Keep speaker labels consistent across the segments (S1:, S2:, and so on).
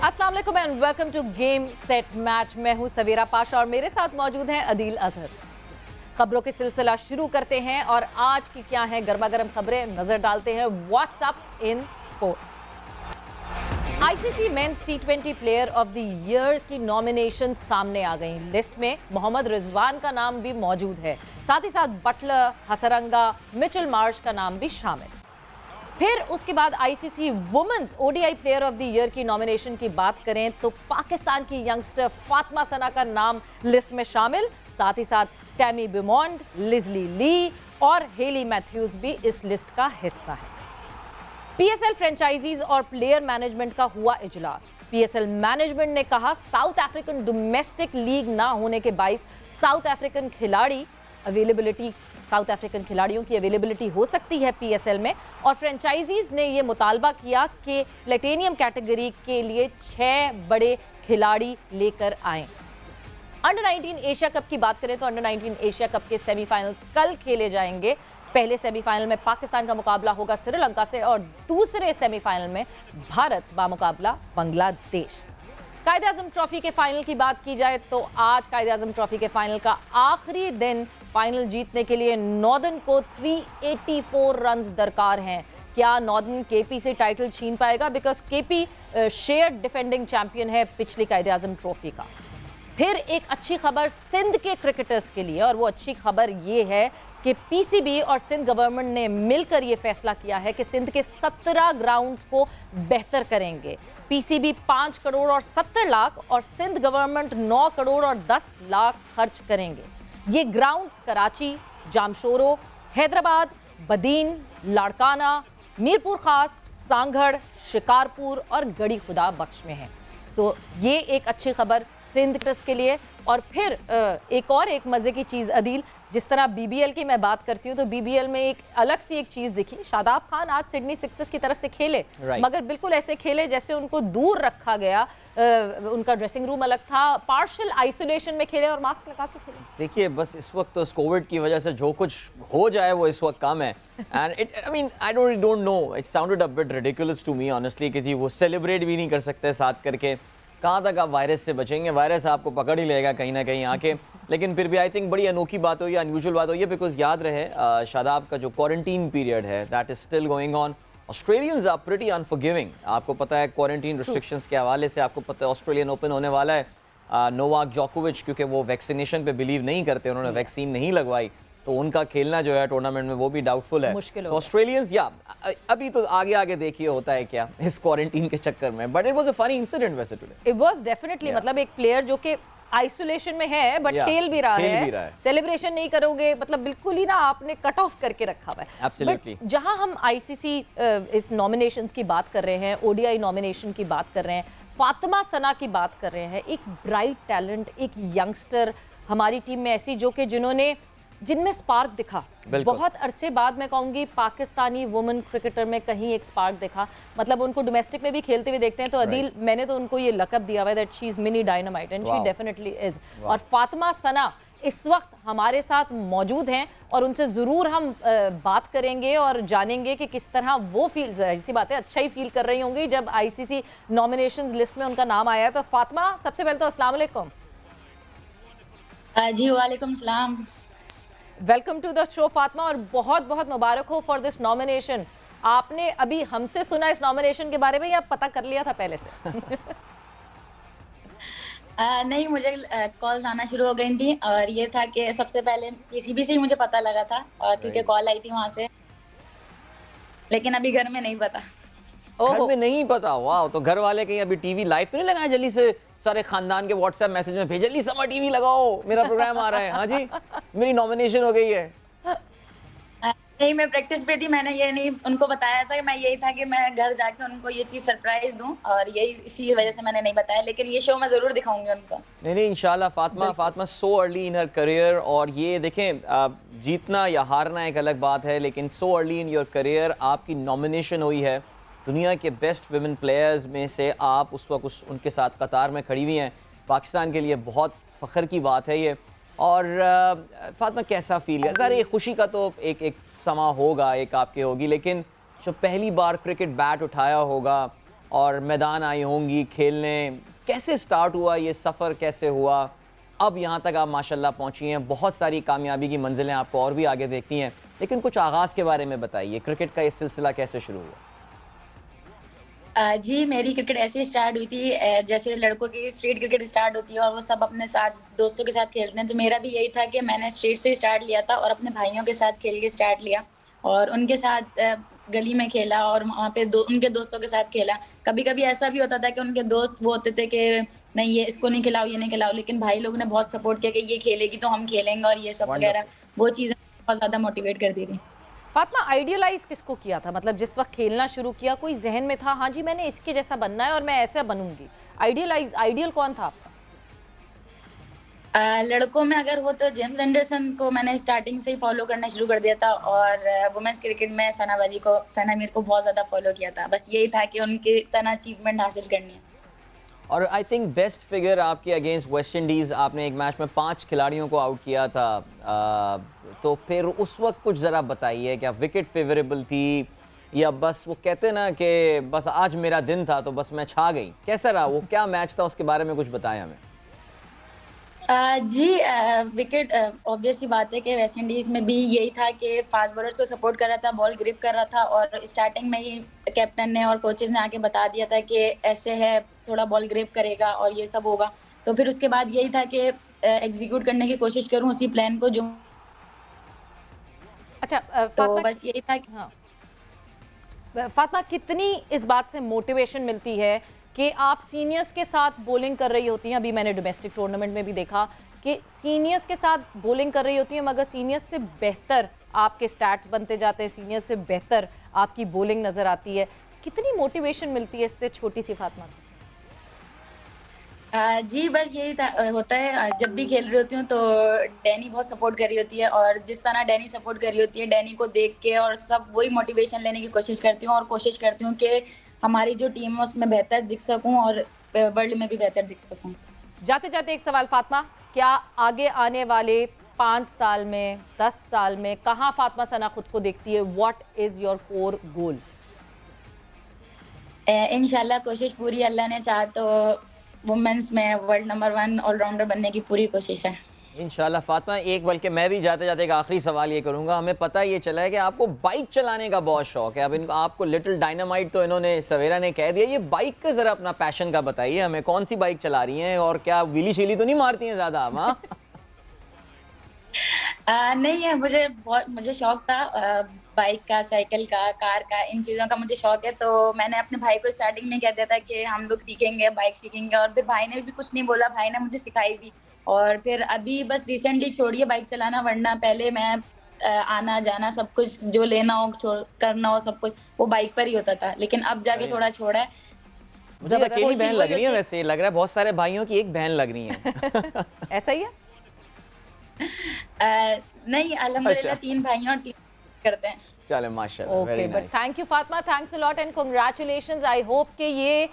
S1: अस्सलाम वालेकुम and welcome to game set match. मैं हूं सवेरा पाशा और मेरे साथ मौजूद हैं अदील अजहर। खबरों के सिलसिला शुरू करते हैं और आज की क्या है गर्मा गर्म खबरें, नजर डालते हैं WhatsApp in sports. ICC men's T20 player of the year की नॉमिनेशन सामने आ गई। लिस्ट में मोहम्मद रिजवान का नाम भी मौजूद है, साथ ही साथ बटलर, हसरंगा, मिचेल मार्श का नाम भी शामिल। फिर उसके बाद ICC women's ODI player of the year की नॉमिनेशन की बात करें तो पाकिस्तान की यंगस्टर फातिमा सना का नाम लिस्ट में शामिल, साथ ही साथ टैमी बिमॉन्ड, लिजली ली और हेली मैथ्यूज भी इस लिस्ट का हिस्सा है। पीएसएल फ्रेंचाइजीज और प्लेयर मैनेजमेंट का हुआ इजलास। पीएसएल मैनेजमेंट ने कहा साउथ अफ्रीकन डोमेस्टिक लीग ना होने के बाइस साउथ अफ्रीकन खिलाड़ियों की अवेलेबिलिटी हो सकती है पीएसएल में, और फ्रेंचाइजीज ने यह मुतालबा किया कि प्लेटिनियम कैटेगरी के लिए 6 बड़े खिलाड़ी लेकर आए। अंडर 19 एशिया कप की बात करें तो अंडर 19 एशिया कप के सेमीफाइनल्स कल खेले जाएंगे। पहले सेमीफाइनल में पाकिस्तान का मुकाबला होगा श्रीलंका से और दूसरे सेमीफाइनल में भारत बामुकाबला बांग्लादेश। कायदे-ए-आज़म ट्रॉफी के फाइनल की बात की जाए तो आज कायदे-ए-आज़म ट्रॉफी के फाइनल का आखिरी दिन। फाइनल जीतने के लिए नॉर्दर्न को 384 रन्स दरकार हैं। क्या नॉर्दर्न केपी से टाइटल छीन पाएगा? Because KP shared defending champion है पिछली कायदे-ए-आज़म ट्रॉफी का। फिर एक अच्छी खबर सिंध के क्रिकेटर्स के लिए, और वो अच्छी खबर ये है कि पीसीबी और सिंध गवर्नमेंट ने मिलकर ये फैसला किया है कि सिंध के 17 ग्राउंड्स को बेहतर करेंगे। पीसीबी 5 करोड़ और 70 लाख और सिंध गवर्नमेंट 9 करोड़ और 10 लाख खर्च करेंगे। ये ग्राउंड्स कराची, जामशोरो, हैदराबाद, बदीन, लाड़काना, मीरपुर खास, सांगढ़, शिकारपुर और गड़ी खुदा बख्श में है। सो ये एक अच्छी खबर सिंध क्रिकेटर्स के लिए। और फिर एक मजे की चीज अदील, जिस तरह बीबीएल की मैं बात करती हूँ तो बीबीएल में एक अलग सी एक चीज दिखी। शादाब खान आज सिडनी सिक्सर्स की तरफ से खेले, मगर बिल्कुल ऐसे खेले जैसे उनको दूर रखा गया। उनका ड्रेसिंग रूम अलग था, पार्शियल आइसोलेशन में खेले और मास्क लगा के खेले।
S2: देखिए बस इस वक्त तो कोविड की वजह से जो कुछ हो जाए वो इस वक्त कम है। And I don't know, it sounded a bit ridiculous to me honestly कि जी वो सेलिब्रेट भी नहीं कर सकते साथ करके। कहाँ तक आप वायरस से बचेंगे? वायरस आपको पकड़ ही लेगा कहीं ना कहीं आके। लेकिन फिर भी आई थिंक बड़ी अनोखी बात हुई, अनयूजुअल बात हुई है, बिकॉज याद रहे शादाब का जो क्वारंटीन पीरियड है that is still going on. Australians are pretty unforgiving. आपको पता है क्वारंटीन रिस्ट्रिक्शंस के हवाले से, आपको पता है ऑस्ट्रेलियन ओपन होने वाला है। नोवाक जोकोविच क्योंकि वो वैक्सीनेशन पे बिलीव नहीं करते, उन्होंने वैक्सीन नहीं लगवाई, तो उनका खेलना जो है टूर्नामेंट में वो भी डाउटफुल है। ऑस्ट्रेलियंस या अभी तो आगे आगे देखिए होता है क्या इस क्वारंटीन के चक्कर में। But it was a funny incident वैसे टुडे।
S1: इट वाज डेफिनेटली, मतलब एक प्लेयर जो कि आइसोलेशन में है बट खेल भी रहा है, सेलिब्रेशन नहीं करोगे, मतलब बिल्कुल ही ना आपने कट ऑफ करके रखा हुआ है।
S2: एब्सोल्युटली।
S1: जहां हम आईसीसी इस नॉमिनेशंस की बात कर रहे हैं, ओडीआई नॉमिनेशन की बात कर रहे हैं, फातिमा सना की बात कर रहे हैं, एक ब्राइट टैलेंट, एक यंगस्टर हमारी टीम में ऐसी जो कि जिनमें स्पार्क दिखा। बहुत अरसे बाद मैं कहूंगी पाकिस्तानी वुमेन क्रिकेटर में कहीं एक स्पार्क दिखा। मतलब उनको डोमेस्टिक में भी खेलते हुए देखते हैं तो अदील, मैंने तो उनको ये लकब दिया हुआ है that she is mini dynamite and she definitely is. और फातिमा सना इस वक्त हमारे साथ मौजूद हैं और उनसे ज़रूर हम बात करेंगे और जानेंगे कि किस तरह वो फील, ऐसी बातें अच्छा ही फील कर रही होंगी जब आईसीसी नॉमिनेशन लिस्ट में उनका नाम आया। तो फातिमा, सबसे पहले तो अस्सलाम वालेकुम।
S3: जी वालेकुम सलाम।
S1: Welcome to the show Fatima, और बहुत बहुत मुबारक हो फॉर दिस नॉमिनेशन। आपने अभी हमसे सुना इस नॉमिनेशन के बारे में या पता कर लिया था पहले से?
S3: नहीं, मुझे कॉल्स आना शुरू हो गई थी और ये था कि सबसे पहले पीसीबी से ही मुझे पता लगा था, और क्योंकि कॉल आई थी वहां से, लेकिन अभी घर में नहीं पता।
S2: घर में नहीं पता? वाह, तो घर वाले कहीं अभी टीवी लाइव तो नहीं लगाए? जल्दी से सारे खानदान के व्हाट्सएप मैसेज में भेज, जल्दी समर टीवी लगाओ, मेरा प्रोग्राम आ रहा है। हाँ जी, मेरी नॉमिनेशन हो गई है।
S3: नहीं, मैं प्रैक्टिस पे थी, मैंने ये नहीं उनको बताया था। मैं यही था कि मैं घर जाके उनको ये चीज सरप्राइज दूं, और यही इसी वजह से मैंने नहीं बताया, लेकिन ये शो मैं जरूर दिखाऊंगी उनको।
S2: नहीं इंशाल्लाह। Fatima so early in her career, और ये देखें जीतना या हारना एक अलग बात है, लेकिन so early in your career आपकी नॉमिनेशन हुई है। दुनिया के बेस्ट वुमेन प्लेयर्स में से आप उस वक्त उनके साथ कतार में खड़ी हुई हैं। पाकिस्तान के लिए बहुत फ़ख्र की बात है ये। और फातिमा कैसा फील है? ज़रा खुशी का तो एक समा होगा, एक आपके होगी, लेकिन जो पहली बार क्रिकेट बैट उठाया होगा, और मैदान आई होंगी खेलने। कैसे स्टार्ट हुआ ये सफ़र, कैसे हुआ अब यहाँ तक आप माशाल्लाह पहुँची हैं? बहुत सारी कामयाबी की मंजिलें आपको और भी आगे देखती हैं, लेकिन कुछ आगाज़ के बारे में बताइए, क्रिकेट का ये सिलसिला कैसे शुरू हुआ?
S3: जी, मेरी क्रिकेट ऐसे स्टार्ट हुई थी जैसे लड़कों की स्ट्रीट क्रिकेट स्टार्ट होती है और वो सब अपने साथ दोस्तों के साथ खेलते हैं, तो मेरा भी यही था कि मैंने स्ट्रीट से स्टार्ट लिया था और अपने भाइयों के साथ खेल के स्टार्ट लिया और उनके साथ गली में खेला और वहाँ पे उनके दोस्तों के साथ खेला। कभी-कभी ऐसा भी होता था कि उनके दोस्त वो होते थे कि नहीं ये इसको नहीं खिलाओ, ये नहीं खिलाओ, लेकिन भाई लोगों ने बहुत सपोर्ट किया कि ये खेलेगी तो हम खेलेंगे और ये सब वगैरह, वो चीज़ें बहुत ज़्यादा मोटिवेट करती थी।
S1: फातिमा, आइडियलाइज किसको किया था? मतलब जिस वक्त खेलना शुरू किया कोई जहन में था हाँ जी मैंने इसके जैसा बनना है और मैं ऐसा बनूंगी? आइडियल कौन था आपका?
S3: लड़कों में अगर हो तो जेम्स एंडरसन को मैंने स्टार्टिंग से ही फॉलो करना शुरू कर दिया था और वुमेन्स क्रिकेट में सना मीर को बहुत ज़्यादा फॉलो किया था। बस यही था कि उनकी तरह अचीवमेंट हासिल करनी है।
S2: और आई थिंक बेस्ट फिगर आपके अगेंस्ट वेस्ट इंडीज़, आपने एक मैच में 5 खिलाड़ियों को आउट किया था। तो फिर उस वक्त कुछ ज़रा बताइए, क्या विकेट फेवरेबल थी या बस वो कहते ना कि बस आज मेरा दिन था तो बस मैं छा गई? कैसा रहा वो, क्या मैच था, उसके बारे में कुछ बताएं हमें।
S3: जी, विकेट ऑब्वियस सी बात है कि वेस्ट इंडीज़ में भी यही था कि फास्ट बॉलर्स को सपोर्ट कर रहा था, बॉल ग्रिप कर रहा था और स्टार्टिंग में ही कैप्टन ने और कोचेस ने आके बता दिया था कि ऐसे है, थोड़ा बॉल ग्रिप करेगा और ये सब होगा। तो फिर उसके बाद यही था कि एग्जीक्यूट करने की कोशिश करूं उसी प्लान को जो
S1: अच्छा,
S3: तो बस यही था कि
S1: हाँ फातिमा, कितनी इस बात से मोटिवेशन मिलती है कि आप सीनियर्स के साथ बॉलिंग कर रही होती हैं? अभी मैंने डोमेस्टिक टूर्नामेंट में भी देखा कि सीनियर्स के साथ बॉलिंग कर रही होती हैं मगर सीनियर्स से बेहतर आपके स्टैट्स बनते जाते हैं, सीनियर्स से बेहतर आपकी बॉलिंग नज़र आती है। कितनी मोटिवेशन मिलती है इससे छोटी सी फातिमा को?
S3: जी, बस यही होता है जब भी खेल रही होती हूँ तो डैनी बहुत सपोर्ट कर रही होती है और जिस तरह डैनी सपोर्ट कर रही होती है, डैनी को देख के और सब वही मोटिवेशन लेने की कोशिश करती हूँ और कोशिश करती हूँ कि हमारी जो टीम है उसमें बेहतर दिख सकूँ और वर्ल्ड में भी बेहतर दिख सकूँ।
S1: जाते जाते एक सवाल फातिमा, क्या आगे आने वाले 5 साल में, 10 साल में कहाँ फातिमा सना खुद को देखती है? व्हाट इज योर कोर गोल?
S3: इंशाल्लाह कोशिश पूरी, अल्लाह ने चाहा तो वुमेन्स में वर्ल्ड नंबर 1 ऑलराउंडर बनने की पूरी कोशिश है
S2: इंशाल्लाह। फातिमा, एक बल्कि मैं भी जाते जाते एक आखिरी सवाल ये करूंगा, हमें पता ये चला है कि आपको बाइक चलाने का बहुत शौक है। अब इनको आपको लिटिल डायनामाइट तो इन्होंने सवेरा ने कह दिया, ये बाइक का जरा अपना पैशन का बताइए हमें, कौन सी बाइक चला रही हैं और क्या व्हीली शीली तो नहीं मारती हैं ज्यादा आप?
S3: नहीं है, मुझे शौक था बाइक का, साइकिल का, कार का, इन चीज़ों का मुझे शौक है। तो मैंने अपने भाई को स्टार्टिंग में कह दिया था कि हम लोग सीखेंगे, बाइक सीखेंगे और फिर भाई ने भी कुछ नहीं बोला, भाई ने मुझे सिखाई भी और फिर अभी बस रिसेंटली छोड़िए बाइक चलाना, वरना पहले मैं आना जाना सब कुछ जो लेना हो करना हो सब कुछ वो बाइक पर ही होता था, लेकिन अब जाके थोड़ा छोड़ा है।
S2: मुझे अकेली बहन लग रही है, वैसे लग रहा है बहुत सारे भाइयों की एक बहन लग रही है।
S1: ऐसा ही है?
S3: नहीं, अल्हम्दुलिल्लाह 3 भाई और 3 करते हैं।
S2: चलो माशाल्लाह, very nice.
S1: But thank you Fatima, thanks a lot and congratulations. I hope कि ये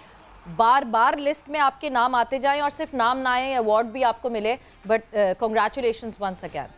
S1: बार लिस्ट में आपके नाम आते जाएं और सिर्फ नाम ना आए, अवार्ड भी आपको मिले। But congratulations once again.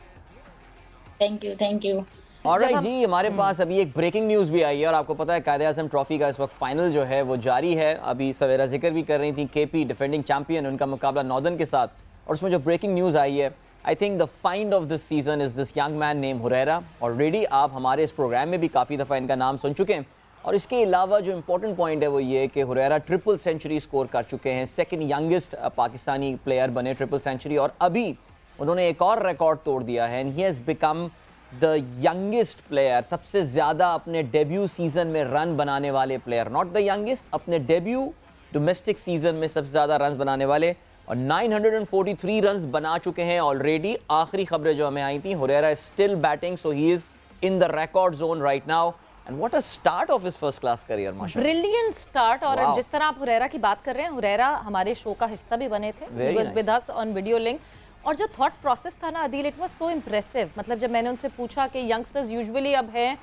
S3: Thank you.
S2: All right जी, हमारे पास अभी एक ब्रेकिंग न्यूज़ भी आई है और आपको पता है कायदे-ए-आज़म ट्रॉफी का इस वक्त फाइनल जो है वो जारी है। अभी सवेरा जिक्र भी कर रही थी, केपी डिफेंडिंग चैंपियन, उनका मुकाबला नॉर्दर्न के साथ, और उसमें जो ब्रेकिंग न्यूज़ आई है, I think the find of this season is this young man name Huraira. Already आप हमारे इस प्रोग्राम में भी काफ़ी दफ़ा इनका नाम सुन चुके हैं और इसके अलावा जो इंपॉर्टेंट पॉइंट है वो ये कि हुरैरा ट्रिपल सेंचुरी स्कोर कर चुके हैं, सेकंड यंगेस्ट पाकिस्तानी प्लेयर बने ट्रिपल सेंचुरी, और अभी उन्होंने एक और रिकॉर्ड तोड़ दिया है and he has become the youngest player, सबसे ज़्यादा अपने डेब्यू सीजन में रन बनाने वाले प्लेयर, नॉट द यंगेस्ट, अपने डेब्यू डोमेस्टिक सीजन में सबसे ज़्यादा रन बनाने वाले, और 943 रन्स बना चुके हैं ऑलरेडी। आखिरी खबरें जो हमें आई थी, Huraira is still batting, so he is in the record zone right now and what a start of his first class career, माशाल्लाह,
S1: ब्रिलियंट स्टार्ट। और जिस तरह आप हुरैरा की बात कर रहे हैं, हुरैरा हमारे शो का हिस्सा भी बने थे, he was with us on video link, और जो थॉट प्रोसेस था ना Adeel, it was so impressive. मतलब जब मैंने उनसे पूछा कि यंगस्टर्स यूजुअली अब हैं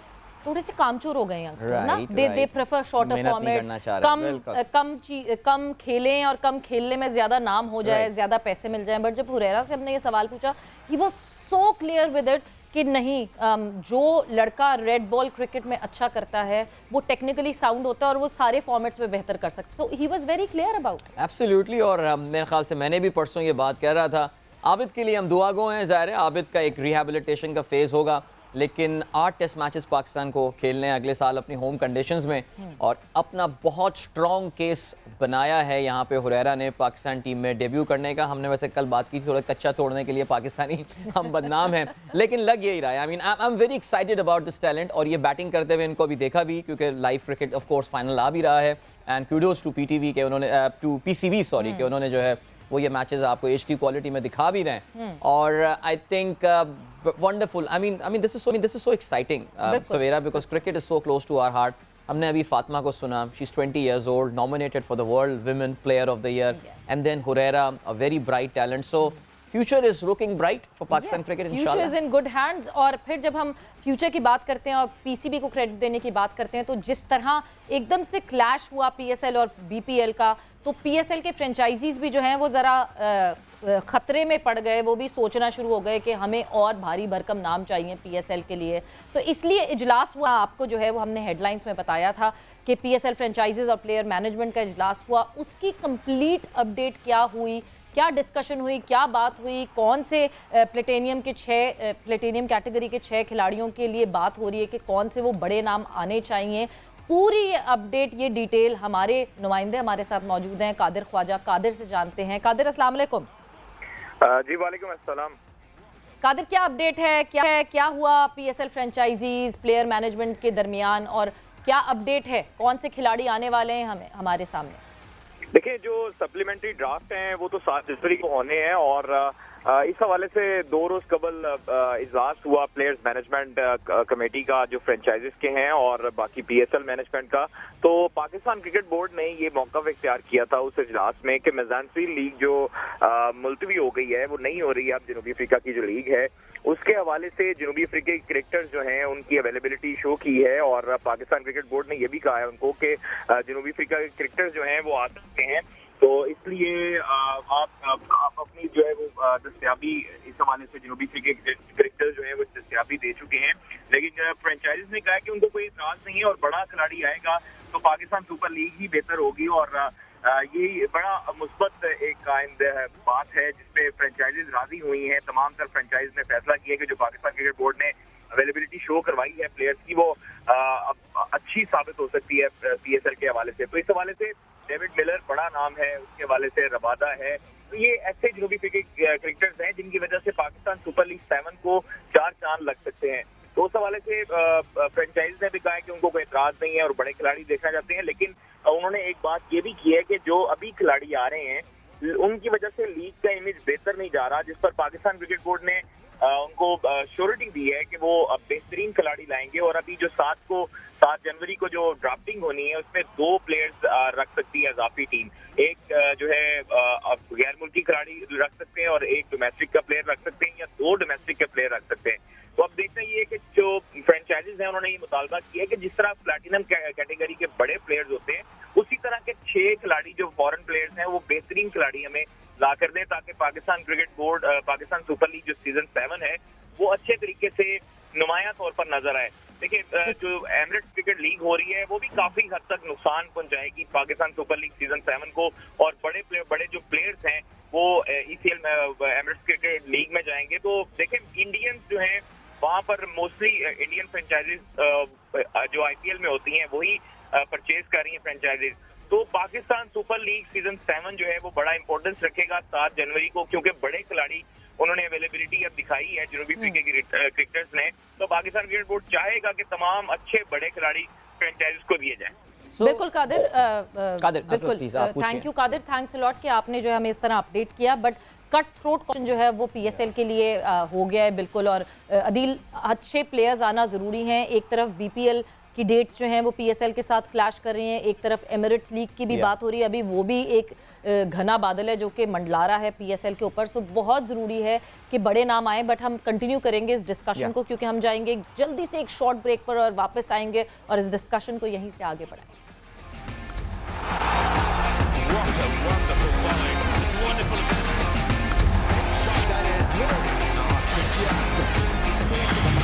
S1: थोड़े से कामचोर हो गए यंगस्टर्स ना, दे प्रेफर शॉर्टर फॉर्मेट, कम खेलें और कम खेलने में ज्यादा नाम हो जाए, ज्यादा पैसे मिल जाए। बट जब हुरैरा से हमने ये सवाल पूछा, he was so clear with it कि नहीं, जो लड़का रेड बॉल क्रिकेट में अच्छा करता है वो टेक्निकली साउंड होता है और वो सारे फॉर्मेट्स में बेहतर कर सकता है। So he was very clear about it.
S2: Absolutely. और मेरे ख्याल से मैंने भी परसों ये बात कह रहा था, आबिद के लिए हम दुआ गो हैं। ज़ाहिर है आबिद का एक रिहैबिलिटेशन का फेज़ होगा, लेकिन 8 टेस्ट मैचेस पाकिस्तान को खेलने हैं अगले साल अपनी होम कंडीशंस में, और अपना बहुत स्ट्रॉन्ग केस बनाया है यहाँ पे हुरैरा ने पाकिस्तान टीम में डेब्यू करने का। हमने वैसे कल बात की थी थोड़ा कच्चा तोड़ने के लिए पाकिस्तानी हम बदनाम हैं, लेकिन लग यही रहा है। I mean I am very excited about this talent, और ये बैटिंग करते हुए इनको अभी देखा भी, क्योंकि live cricket of course final आ भी रहा है। एंड कुडोज टू पीटीवी के उन्होंने टू पीसीवी सॉरी के उन्होंने जो है वो ये मैचेस आपको एचडी क्वालिटी में दिखा भी रहे हैं। और I think wonderful, I mean this is so exciting Savera, because cricket is so close to our heart. हमने अभी फातिमा को सुना, she is 20 years old, nominated for the world women player of the year, and then Huraira, a very bright talent. So future is looking bright for Pakistan cricket इंशाल्लाह।
S1: Future is in good hands. और फिर जब हम future की बात करते हैं और पीसीबी को क्रेडिट देने की बात करते हैं, तो जिस तरह एकदम से क्लैश हुआ पीएसएल और बीपीएल का, तो पीएसएल के फ्रेंचाइजीज भी जो हैं वो ज़रा खतरे में पड़ गए। वो भी सोचना शुरू हो गए कि हमें और भारी भरकम नाम चाहिए पीएसएल के लिए। तो इसलिए इजलास हुआ, आपको जो है वो हमने हेडलाइंस में बताया था कि पीएसएल फ्रेंचाइजीज और प्लेयर मैनेजमेंट का इजलास हुआ। उसकी कंप्लीट अपडेट क्या हुई, क्या डिस्कशन हुई, क्या बात हुई, कौन से प्लेटिनियम कैटेगरी के 6 खिलाड़ियों के लिए बात हो रही है कि कौन से वो बड़े नाम आने चाहिए, पूरी ये अपडेट, ये डिटेल हमारे नुमाइंदे हमारे साथ मौजूद हैं कादिर ख्वाजा। कादिर से जानते हैं। कादिर अस्सलाम वालेकुम।
S4: जी वालेकुम अस्सलाम।
S1: कादिर क्या अपडेट है, क्या हुआ पीएसएल फ्रेंचाइजीज प्लेयर मैनेजमेंट के दरमियान, और क्या अपडेट है, कौन से खिलाड़ी आने वाले हैं हमारे सामने?
S4: देखिए, जो सप्लीमेंट्री ड्राफ्ट हैं वो तो 7 जनवरी को होने हैं, और इस हवाले से 2 रोज कबल इजलास हुआ प्लेयर्स मैनेजमेंट कमेटी का, जो फ्रेंचाइजीज के हैं, और बाकी पीएसएल मैनेजमेंट का। तो पाकिस्तान क्रिकेट बोर्ड ने ये मौका इख्तियार किया था उस इजलास में कि मेज़ानसी लीग जो मुलतवी हो गई है, वो नहीं हो रही है अब जनूबी अफ्रीका की जो लीग है, उसके हवाले से जनूबी अफ्रीकी क्रिकेटर्स जो हैं उनकी अवेलेबिलिटी शो की है, और पाकिस्तान क्रिकेट बोर्ड ने यह भी कहा है उनको कि जनूबी अफ्रीका के क्रिकेटर्स जो हैं वो आ सकते हैं। तो इसलिए आप अपनी जो है वो दस्तयाबी इस हवाले से जनूबी अफ्रीकी क्रिकेटर्स जो है वो दस्तयाबी दे चुके हैं, लेकिन फ्रेंचाइजीज ने कहा कि उनको कोई इतराज नहीं है, और बड़ा खिलाड़ी आएगा तो पाकिस्तान सुपर लीग ही बेहतर होगी। और ये बड़ा मुस्बत एक बात है जिसपे फ्रेंचाइजीज राजी हुई हैं। तमाम तर फ्रेंचाइज ने फैसला किया कि जो पाकिस्तान क्रिकेट बोर्ड ने अवेलेबिलिटी शो करवाई है प्लेयर्स की, वो अच्छी साबित हो सकती है पीएसएल के हवाले से। तो इस हवाले से डेविड मिलर बड़ा नाम है, उसके हवाले से रबादा है। तो ये ऐसे जनूबी अफ्रीकी क्रिकेटर्स हैं जिनकी वजह से पाकिस्तान सुपर लीग 7 को 4 चांद लग सकते हैं। तो उस हवाले से फ्रेंचाइज ने भी कहा है कि उनको कोई एतराज नहीं है और बड़े खिलाड़ी देखना चाहते हैं, लेकिन उन्होंने एक बात ये भी की है कि जो अभी खिलाड़ी आ रहे हैं उनकी वजह से लीग का इमेज बेहतर नहीं जा रहा, जिस पर पाकिस्तान क्रिकेट बोर्ड ने उनको श्योरिटी दी है कि वो बेहतरीन खिलाड़ी लाएंगे। और अभी जो 7 जनवरी को जो ड्राफ्टिंग होनी है उसमें 2 प्लेयर्स रख सकती है इजाफी टीम। एक जो है गैर मुल्की खिलाड़ी रख सकते हैं, और एक डोमेस्टिक का प्लेयर रख सकते हैं, या 2 डोमेस्टिक के प्लेयर रख सकते हैं। तो अब देखना ये है कि जो फ्रेंचाइजीज हैं उन्होंने ये मुतालबा किया है कि जिस तरह प्लैटिनम कैटेगरी के बड़े प्लेयर्स होते हैं, उसी तरह के 6 खिलाड़ी जो फॉरेन प्लेयर्स हैं वो बेहतरीन खिलाड़ी हमें ला कर दें, ताकि Pakistan cricket board Pakistan super league जो सीजन 7 है वो अच्छे तरीके से नुमाया तौर पर नजर आए। देखिए, जो एमिरेट्स क्रिकेट लीग हो रही है वो भी काफी हद तक नुकसान पहुंचाएगी पाकिस्तान सुपर लीग सीजन 7 को, और बड़े जो प्लेयर्स हैं वो ईसीएल में एमिरेट्स क्रिकेट लीग में जाएंगे। तो देखिए, इंडियंस जो हैं वहां पर मोस्टली इंडियन फ्रेंचाइजीज जो आईपीएल में होती हैं वही परचेज कर रही हैं फ्रेंचाइजीज। तो पाकिस्तान सुपर लीग सीजन 7 जो है वो बड़ा इंपॉर्टेंस रखेगा 7 जनवरी को, क्योंकि बड़े खिलाड़ी उन्होंने अवेलेबिलिटी अब दिखाई है जनूबी अफ्रीका के क्रिकेटर्स ने। तो पाकिस्तान क्रिकेट बोर्ड चाहेगा कि तमाम अच्छे बड़े खिलाड़ी फ्रेंचाइजीज को दिए जाएं।
S1: बिल्कुल कादिर, बिल्कुल thank you Qadir, thanks a lot कि आपने जो है हमें इस तरह अपडेट किया। बट कट थ्रोट क्वेश्चन जो है वो पीएसएल के लिए हो गया है बिल्कुल, और अदील अच्छे प्लेयर्स आना ज़रूरी हैं। एक तरफ बीपीएल की डेट्स जो हैं वो पीएसएल के साथ क्लैश कर रही हैं, एक तरफ एमिरेट्स लीग की भी बात हो रही है, अभी वो भी एक घना बादल है जो कि मंडला रहा है पीएसएल के ऊपर। सो बहुत ज़रूरी है कि बड़े नाम आए। बट हम कंटिन्यू करेंगे इस डिस्कशन को, क्योंकि हम जाएंगे जल्दी से एक शॉर्ट ब्रेक पर और वापस आएंगे और इस डिस्कशन को यहीं से आगे बढ़ाएंगे।
S5: That is literally not majestic.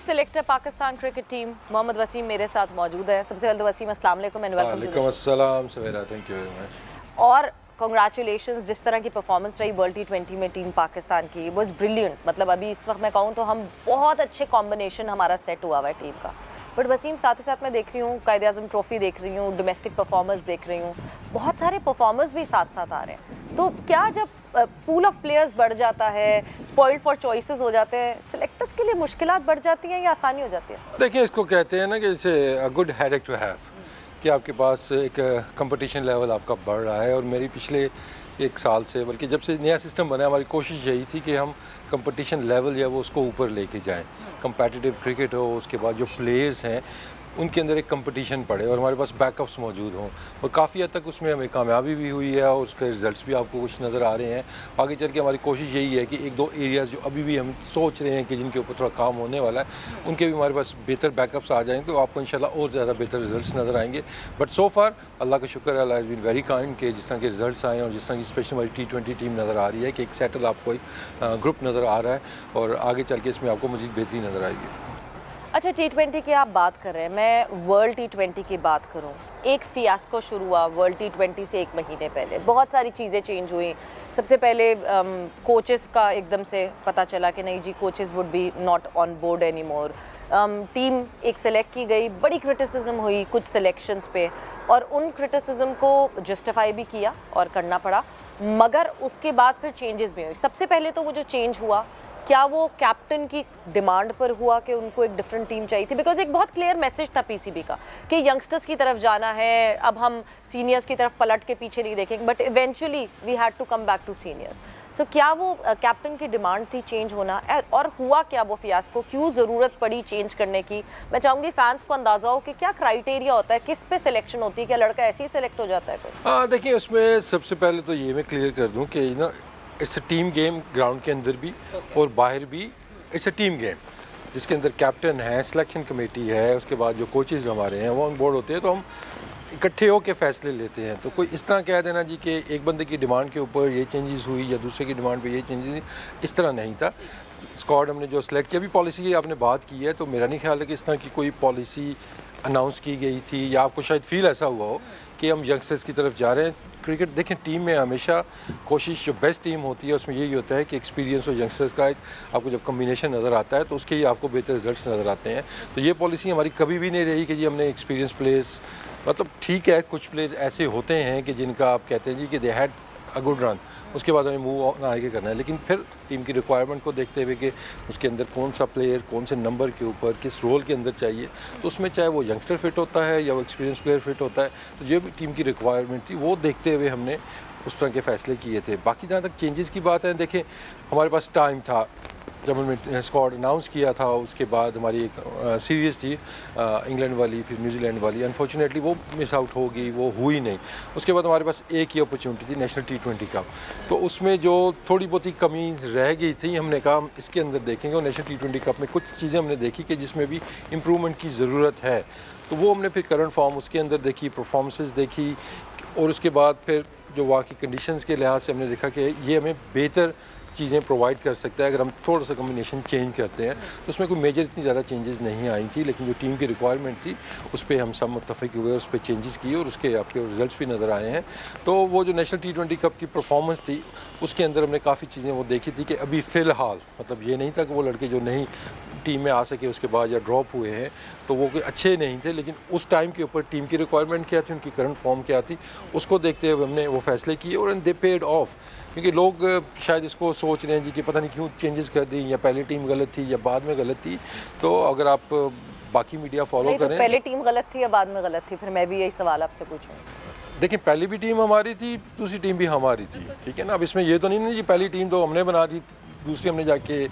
S1: Selector Pakistan cricket team Mohammad Wasim मेरे साथ मौजूद है। सबसे पहले तो वसीम अस्सलाम वालेकुम एंड वेलकम।
S5: वालेकुम अस्सलाम सवेरा, थैंक यू वेरी मच।
S1: और कांग्रेचुलेशंस, जिस तरह की परफॉर्मेंस रही वर्ल्ड T20 में टीम पाकिस्तान की, वाज ब्रिलियंट। मतलब अभी इस वक्त मैं कहूँ तो हम बहुत अच्छे कॉम्बिनेशन हमारा सेट हुआ हुआ है टीम का। बट वसीम, साथ ही साथ मैं देख रही हूँ कायद-ए-आज़म ट्रॉफी देख रही हूँ, डोमेस्टिक परफॉर्मर्स देख रही हूँ, बहुत सारे परफॉर्मर्स भी साथ साथ आ रहे हैं। तो क्या जब पूल ऑफ प्लेयर्स बढ़ जाता है, स्पॉइल्ड फॉर चॉइसेस हो जाते हैं, सिलेक्टर्स के लिए मुश्किलात बढ़ जाती हैं या आसानी हो जाती है?
S5: देखिए, इसको कहते हैं ना कि it's a good headache to have, कि आपके पास एक कंपटीशन लेवल आपका बढ़ रहा है। और मेरी पिछले एक साल से, बल्कि जब से नया सिस्टम बना, हमारी कोशिश यही थी कि हम कंपटीशन लेवल या वो उसको ऊपर लेके जाएं। कंपेटिटिव क्रिकेट हो, उसके बाद जो प्लेयर्स हैं उनके अंदर एक कंपटीशन पड़े और हमारे पास बैकअप्स मौजूद हों। और काफ़ी हद तक उसमें हमें कामयाबी भी हुई है और उसके रिजल्ट्स भी आपको कुछ नज़र आ रहे हैं। आगे चल के हमारी कोशिश यही है कि एक दो एरियाज़ जो अभी भी हम सोच रहे हैं कि जिनके ऊपर थोड़ा काम होने वाला है, उनके भी हमारे पास बेहतर बैकअप्स आ जाएँ तो आपको इंशाल्लाह और ज़्यादा बेहतर रिजल्ट्स नज़र आएंगे। बट सो फार अल्लाह का शुक्र है, अल्लाह हैज़ बीन वेरी काइंड कि जिस तरह के रिजल्ट्स आए और जिस तरह की स्पेशल हमारी T20 टीम नज़र आ रही है कि एक सेटल आपको एक ग्रुप नज़र आ रहा है और आगे चल के इसमें आपको मज़ीद बेहतरी नज़र आएगी।
S1: अच्छा, T20 की आप बात कर रहे हैं, मैं वर्ल्ड T20 की बात करूं। एक फियास्को शुरू हुआ वर्ल्ड T20 से 1 महीने पहले, बहुत सारी चीज़ें चेंज हुई। सबसे पहले कोचेस का एकदम से पता चला कि नहीं जी, coaches would be not on board any more. Team एक सेलेक्ट की गई, बड़ी क्रिटिसिज्म हुई कुछ सिलेक्शंस पे और उन क्रिटिसिज्म को जस्टिफाई भी किया और करना पड़ा, मगर उसके बाद फिर चेंजेस भी हुई। सबसे पहले तो वो जो चेंज हुआ, क्या वो कैप्टन की डिमांड पर हुआ कि उनको एक डिफरेंट टीम चाहिए थी? बिकॉज एक बहुत क्लियर मैसेज था पीसीबी का कि यंगस्टर्स की तरफ जाना है, अब हम सीनियर्स की तरफ पलट के पीछे नहीं देखेंगे। But eventually we had to come back to seniors. So क्या वो कैप्टन की डिमांड थी चेंज होना, और हुआ क्या वो फियास्को? क्यों ज़रूरत पड़ी चेंज करने की? मैं चाहूँगी फैंस को अंदाज़ा हो कि क्या क्राइटेरिया होता है, किस पे सिलेक्शन होती है, क्या लड़का ऐसे ही सिलेक्ट हो जाता है कोई?
S5: हाँ, देखिए, उसमें सबसे पहले तो ये मैं क्लियर कर दूँ कि ना, it's a team game, ground के अंदर भी और बाहर भी इट्स अ टीम गेम, जिसके अंदर कैप्टन है, सिलेक्शन कमेटी है, उसके बाद जो कोचेज़ हमारे हैं वो ऑन बोर्ड होते हैं, तो हम इकट्ठे होकर फैसले लेते हैं। तो कोई इस तरह कह देना जी कि एक बंदे की डिमांड के ऊपर ये चेंजेस हुई या दूसरे की डिमांड पे ये चेंजेस हुई, इस तरह नहीं था। स्क्वाड हमने जो सिलेक्ट किया, अभी पॉलिसी की आपने बात की है, तो मेरा नहीं ख्याल है कि इस तरह की कोई पॉलिसी अनाउंस की गई थी या आपको शायद फील ऐसा हुआ हो कि हम यंगस्टर्स की तरफ जा रहे हैं। क्रिकेट देखें, टीम में हमेशा कोशिश, जो बेस्ट टीम होती है उसमें यही होता है कि एक्सपीरियंस और यंगस्टर्स का एक आपको जब कम्बिनेशन नज़र आता है तो उसके ही आपको बेहतर रिजल्ट्स नज़र आते हैं। तो ये पॉलिसी हमारी कभी भी नहीं रही कि जी हमने एक्सपीरियंस प्लेयर्स, मतलब ठीक है कुछ प्लेयर्स ऐसे होते हैं कि जिनका आप कहते हैं जी कि they had a good run, उसके बाद हमें मूव ऑन आगे करना है, लेकिन फिर टीम की रिक्वायरमेंट को देखते हुए कि उसके अंदर कौन सा प्लेयर कौन से नंबर के ऊपर किस रोल के अंदर चाहिए, तो उसमें चाहे वो यंगस्टर फिट होता है या वो एक्सपीरियंस प्लेयर फिट होता है, तो जो भी टीम की रिक्वायरमेंट थी वो देखते हुए हमने उस तरह के फ़ैसले किए थे। बाकी जहाँ तक चेंजेस की बात है, देखें हमारे पास टाइम था जब हमने स्क्वाड अनाउंस किया था, उसके बाद हमारी एक सीरीज़ थी इंग्लैंड वाली, फिर न्यूजीलैंड वाली, अनफॉर्चुनेटली वो मिस आउट हो गई, वो हुई नहीं। उसके बाद हमारे पास एक ही अपॉर्चुनिटी थी नेशनल T20 का, तो उसमें जो थोड़ी बहुत ही कमीज़ रह गई थी, हमने कहा हम इसके अंदर देखेंगे और नेशनल T20 कप में कुछ चीज़ें हमने देखी कि जिसमें भी इम्प्रूवमेंट की ज़रूरत है, तो वो हमने फिर करंट फॉर्म उसके अंदर देखी, परफॉर्मेंसेस देखी और उसके बाद फिर जो वहाँ की कंडीशंस के लिहाज से हमने देखा कि ये हमें बेहतर चीज़ें प्रोवाइड कर सकता है अगर हम थोड़ा सा कम्बिनेशन चेंज करते हैं। तो उसमें कोई मेजर इतनी ज़्यादा चेंजेस नहीं आई थी, लेकिन जो टीम की रिक्वायरमेंट थी उस पर हम सब मुत्तफ़िक हुए, उस पर चेंजेस किए और उसके आपके रिजल्ट्स भी नज़र आए हैं। तो वो जो नेशनल T20 कप की परफॉर्मेंस थी उसके अंदर हमने काफ़ी चीज़ें वो देखी थी कि अभी फ़िलहाल, मतलब ये नहीं था कि वो लड़के जो नहीं टीम में आ सके उसके बाद या ड्रॉप हुए हैं तो वो कोई अच्छे नहीं थे, लेकिन उस टाइम के ऊपर टीम की रिक्वायरमेंट क्या थी, उनकी करंट फॉर्म क्या थी, उसको देखते हुए हमने वो फैसले किए और दे पेड ऑफ। क्योंकि लोग शायद इसको सोच रहे हैं जी कि पता नहीं क्यों चेंजेस कर दी, या पहली टीम गलत थी या बाद में गलत थी। तो अगर आप बाकी मीडिया फॉलो करें,
S1: तो पहले टीम गलत थी या बाद में गलत थी? फिर मैं भी यही सवाल आपसे पूछूंगी।
S5: देखिए, पहली भी टीम हमारी थी, दूसरी टीम भी हमारी थी, ठीक है ना। अब इसमें ये तो नहीं ना जी पहली टीम तो हमने बना दी, दूसरी हमने जाके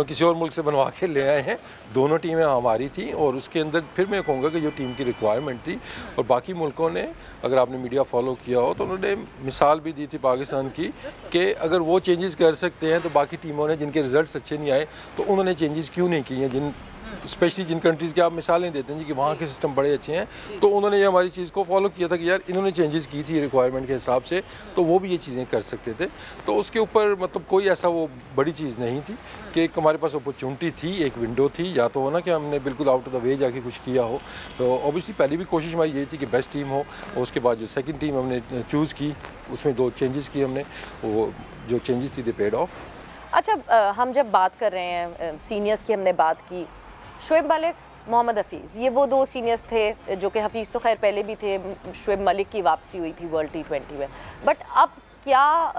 S5: किसी और मुल्क से बनवा के ले आए हैं। दोनों टीमें हमारी थी और उसके अंदर फिर मैं कहूँगा कि जो टीम की रिक्वायरमेंट थी, और बाकी मुल्कों ने, अगर आपने मीडिया फॉलो किया हो तो उन्होंने मिसाल भी दी थी पाकिस्तान की कि अगर वो चेंजेस कर सकते हैं तो बाकी टीमों ने जिनके रिजल्ट्स अच्छे नहीं आए तो उन्होंने चेंजेस क्यों नहीं किए हैं, स्पेशली जिन कंट्रीज़ की आप मिसालें देते हैं जी कि वहाँ के सिस्टम बड़े अच्छे हैं, तो उन्होंने ये हमारी चीज़ को फॉलो किया था कि यार इन्होंने चेंजेस की थी रिक्वायरमेंट के हिसाब से, तो वो भी ये चीज़ें कर सकते थे। तो उसके ऊपर मतलब कोई ऐसा वो बड़ी चीज़ नहीं थी कि एक हमारे पास अपॉर्चुनिटी थी, एक विंडो थी, या तो हो ना कि हमने बिल्कुल आउट ऑफ द वे जाके कुछ किया हो। तो ऑब्वियसली पहली भी कोशिश हमारी यही थी कि बेस्ट टीम हो, और उसके बाद जो सेकंड टीम हमने चूज़ की उसमें 2 चेंजेस किए हमने, वो जो चेंजेस थी दे पेड ऑफ।
S1: अच्छा, हम जब बात कर रहे हैं सीनियर्स की, हमने बात की शोएब मलिक, मोहम्मद हफीज़, ये वो 2 सीनियर्स थे जो कि हफीज़ तो खैर पहले भी थे, शोएब मलिक की वापसी हुई थी वर्ल्ड T20 में, बट अब क्या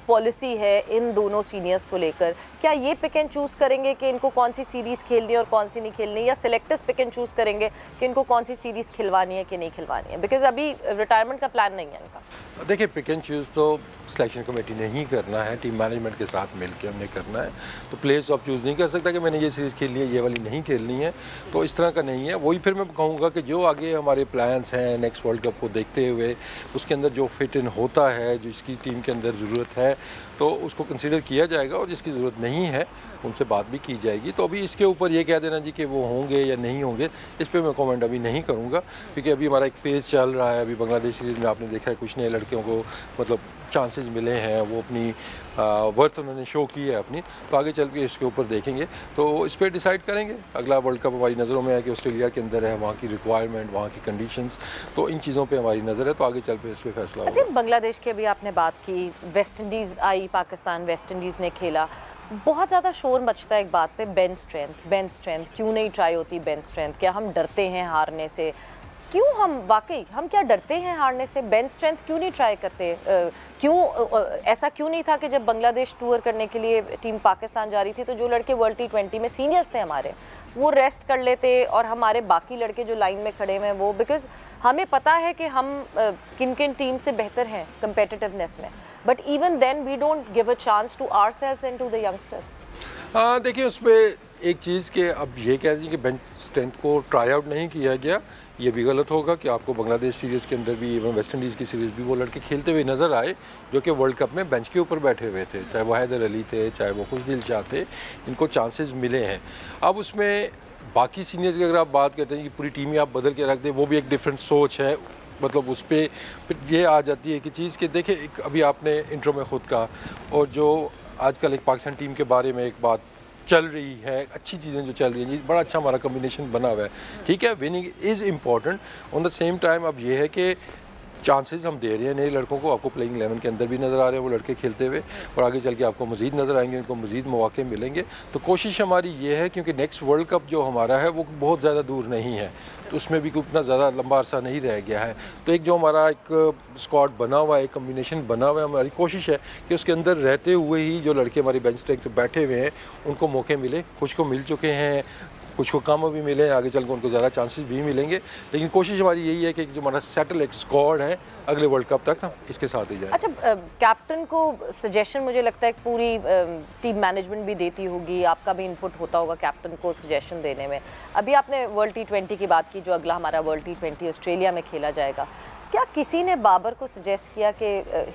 S1: पॉलिसी है इन दोनों सीनियर्स को लेकर? क्या ये पिक एंड चूज़ करेंगे कि इनको कौन सी सीरीज़ खेलनी है और कौन सी नहीं खेलनी, या सिलेक्टर्स पिक एंड चूज़ करेंगे कि इनको कौन सी सीरीज़ खिलवानी है कि नहीं खिलवानी है? बिकॉज अभी रिटायरमेंट का प्लान नहीं है इनका।
S5: देखिए, पिक एंड चूज़ तो सिलेक्शन कमेटी ने ही करना है, टीम मैनेजमेंट के साथ मिलकर हमने करना है। तो प्लेयर्स आप चूज़ नहीं कर सकता कि मैंने ये सीरीज़ खेलनी है, ये वाली नहीं खेलनी है, तो इस तरह का नहीं है। वही फिर मैं कहूँगा कि जो आगे हमारे प्लान्स हैं नेक्स्ट वर्ल्ड कप को देखते हुए, उसके अंदर जो फिट इन होता है, जिसकी टीम के अंदर ज़रूरत है, तो उसको कंसीडर किया जाएगा, और जिसकी ज़रूरत नहीं है उनसे बात भी की जाएगी। तो अभी इसके ऊपर ये कह देना जी कि वो होंगे या नहीं होंगे, इस पर मैं कमेंट अभी नहीं करूँगा, क्योंकि अभी हमारा एक फेज़ चल रहा है। अभी बांग्लादेश सीरीज़ में आपने देखा है कुछ नए लड़कियों को मतलब चांसेस मिले हैं, वो अपनी वर्थ उन्होंने शो की है अपनी, तो आगे चल के इसके ऊपर देखेंगे, तो इस पर डिसाइड करेंगे। अगला वर्ल्ड कप हमारी नज़रों में है कि ऑस्ट्रेलिया के अंदर है, वहाँ की रिक्वायरमेंट, वहाँ की कंडीशंस, तो इन चीज़ों पे हमारी नज़र है, तो आगे चल पे इस पर फैसला होगा।
S1: बांग्लादेश की अभी आपने बात की, वेस्ट इंडीज़ आई, पाकिस्तान वेस्ट इंडीज़ ने खेला, बहुत ज़्यादा शोर मचता है एक बात पे, बेंच स्ट्रेंथ क्यों नहीं ट्राई होती? बेंच स्ट्रेंथ, क्या हम डरते हैं हारने से? क्यों हम क्या डरते हैं हारने से? बेंच स्ट्रेंथ क्यों नहीं ट्राई करते? ऐसा क्यों नहीं था कि जब बांग्लादेश टूर करने के लिए टीम पाकिस्तान जा रही थी, तो जो लड़के वर्ल्ड T20 में सीनियर्स थे हमारे, वो रेस्ट कर लेते, और हमारे बाकी लड़के जो लाइन में खड़े हैं वो, बिकॉज हमें पता है कि हम किन किन टीम से बेहतर हैं कंपेटिटिवनेस में, but even then we don't give a chance to ourselves and to the youngsters.
S5: देखिए, उसमें एक चीज़ कि अब ये कह दीजिए कि बेंच स्ट्रेंथ को ट्राई आउट नहीं किया गया, ये भी गलत होगा कि आपको बांग्लादेश सीरीज़ के अंदर भी, इवन वेस्ट इंडीज़ की सीरीज़ भी, वो लड़के खेलते हुए नज़र आए जो कि वर्ल्ड कप में बेंच के ऊपर बैठे हुए थे, चाहे वो हैदर अली थे, चाहे वो खुशदिल शाह थे, इनको चांसेस मिले हैं। अब उसमें बाकी सीनियर्स की अगर आप बात करते हैं कि पूरी टीम ही आप बदल के रख दें, वो भी एक डिफरेंट सोच है, मतलब उस पर फिर ये आ जाती है कि चीज़ कि देखिए, अभी आपने इंट्रो में ख़ुद कहा, और जो आजकल एक पाकिस्तान टीम के बारे में एक बात चल रही है, अच्छी चीज़ें जो चल रही हैं, बड़ा अच्छा हमारा कम्बिनेशन बना हुआ है, ठीक है, winning is important. On the same time अब ये है कि चांसेस हम दे रहे हैं नए लड़कों को, आपको प्लेइंग 11 के अंदर भी नज़र आ रहे हैं वो लड़के खेलते हुए, और आगे चल के आपको मज़ीद नज़र आएंगे, उनको मज़ीद मौके मिलेंगे। तो कोशिश हमारी ये है, क्योंकि नेक्स्ट वर्ल्ड कप जो हमारा है वो बहुत ज़्यादा दूर नहीं है, तो उसमें भी उतना ज़्यादा लंबा अरसा नहीं रह गया है, तो एक जो हमारा एक स्क्वाड बना हुआ है, एक कम्बिनेशन बना हुआ है, हमारी कोशिश है कि उसके अंदर रहते हुए ही जो लड़के हमारी बेंच स्ट्रेंथ पे बैठे हुए हैं उनको मौके मिले, कुछ को मिल चुके हैं, कुछ को कम भी मिले, आगे चल के उनको ज़्यादा चांसेस भी मिलेंगे, लेकिन कोशिश हमारी यही है कि जो हमारा सेटल एक स्क्वाड है अगले वर्ल्ड कप तक हम इसके साथ ही जाए।
S1: अच्छा, कैप्टन को सजेशन मुझे लगता है पूरी टीम मैनेजमेंट भी देती होगी, आपका भी इनपुट होता होगा कैप्टन को सजेशन देने में। अभी आपने वर्ल्ड T20 की बात की, जो अगला हमारा वर्ल्ड T20 ऑस्ट्रेलिया में खेला जाएगा, क्या किसी ने बाबर को सजेस्ट किया कि